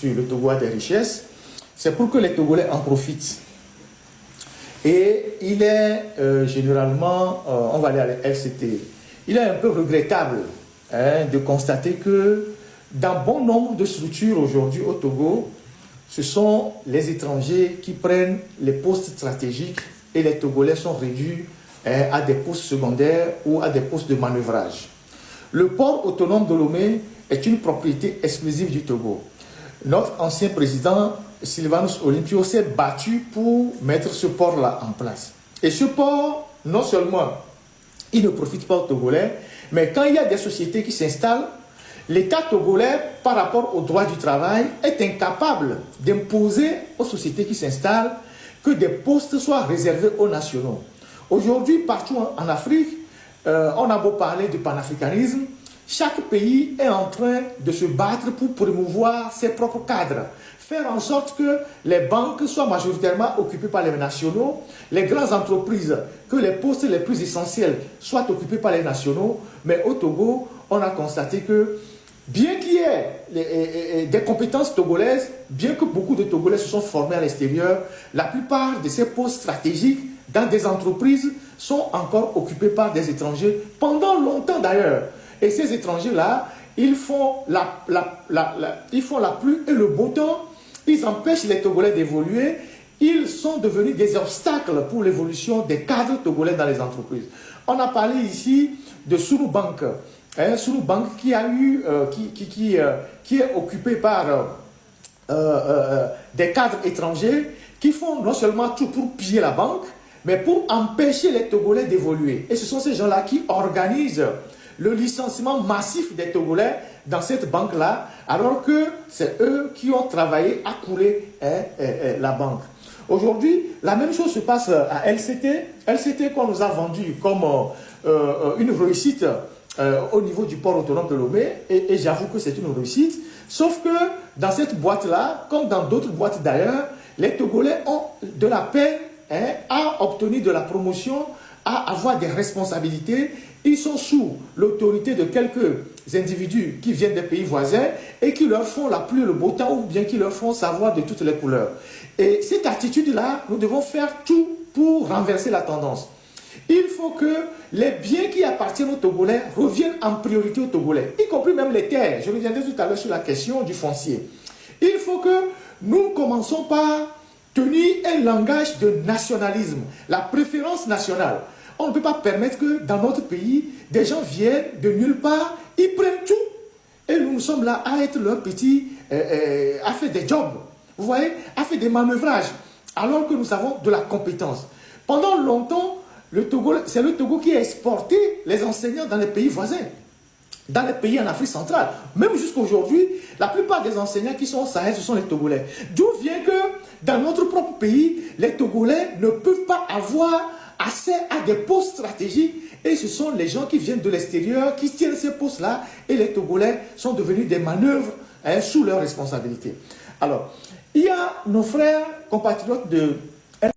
le Togo a des richesses, c'est pour que les Togolais en profitent. Et il est généralement, on va aller à la LCT, il est un peu regrettable de constater que dans bon nombre de structures aujourd'hui au Togo, ce sont les étrangers qui prennent les postes stratégiques et les Togolais sont réduits à des postes secondaires ou à des postes de manœuvrage. Le port autonome de Lomé est une propriété exclusive du Togo. Notre ancien président, Sylvanus Olympio, s'est battu pour mettre ce port-là en place. Et ce port, non seulement il ne profite pas aux Togolais, mais quand il y a des sociétés qui s'installent, l'État togolais, par rapport au droit du travail, est incapable d'imposer aux sociétés qui s'installent que des postes soient réservés aux nationaux. Aujourd'hui, partout en Afrique, on a beau parler de panafricanisme, chaque pays est en train de se battre pour promouvoir ses propres cadres, faire en sorte que les banques soient majoritairement occupées par les nationaux, les grandes entreprises, que les postes les plus essentiels soient occupés par les nationaux. Mais au Togo, on a constaté que bien qu'il y ait des compétences togolaises, bien que beaucoup de Togolais se sont formés à l'extérieur, la plupart de ces postes stratégiques dans des entreprises sont encore occupés par des étrangers, pendant longtemps d'ailleurs. Et ces étrangers-là, ils font la pluie et le beau temps, ils empêchent les Togolais d'évoluer, ils sont devenus des obstacles pour l'évolution des cadres togolais dans les entreprises. On a parlé ici de Sunu Bank, Sunu Bank qui est occupé par des cadres étrangers qui font non seulement tout pour piller la banque, mais pour empêcher les Togolais d'évoluer. Et ce sont ces gens-là qui organisent le licenciement massif des Togolais dans cette banque-là, alors que c'est eux qui ont travaillé à couler la banque. Aujourd'hui, la même chose se passe à LCT. LCT qu'on nous a vendu comme une réussite au niveau du port autonome de Lomé, et j'avoue que c'est une réussite, sauf que dans cette boîte-là, comme dans d'autres boîtes d'ailleurs, les Togolais ont de la peine à obtenir de la promotion, à avoir des responsabilités. Ils sont sous l'autorité de quelques individus qui viennent des pays voisins et qui leur font la pluie et le beau temps, ou bien qui leur font savoir de toutes les couleurs. Et cette attitude-là, nous devons faire tout pour renverser la tendance. Il faut que les biens qui appartiennent aux Togolais reviennent en priorité aux Togolais, y compris même les terres. Je reviendrai tout à l'heure sur la question du foncier. Il faut que nous commençons par tenir un langage de nationalisme, la préférence nationale. On ne peut pas permettre que dans notre pays, des gens viennent de nulle part, ils prennent tout. Et nous sommes là à être leurs petits, à faire des jobs, vous voyez, à faire des manœuvrages, alors que nous avons de la compétence. Pendant longtemps, c'est le Togo qui a exporté les enseignants dans les pays voisins, dans les pays en Afrique centrale. Même jusqu'à aujourd'hui, la plupart des enseignants qui sont au Sahel, ce sont les Togolais. D'où vient que dans notre propre pays, les Togolais ne peuvent pas avoir accès à des postes stratégiques, et ce sont les gens qui viennent de l'extérieur qui tiennent ces postes-là, et les Togolais sont devenus des manœuvres sous leur responsabilité. Alors, il y a nos frères compatriotes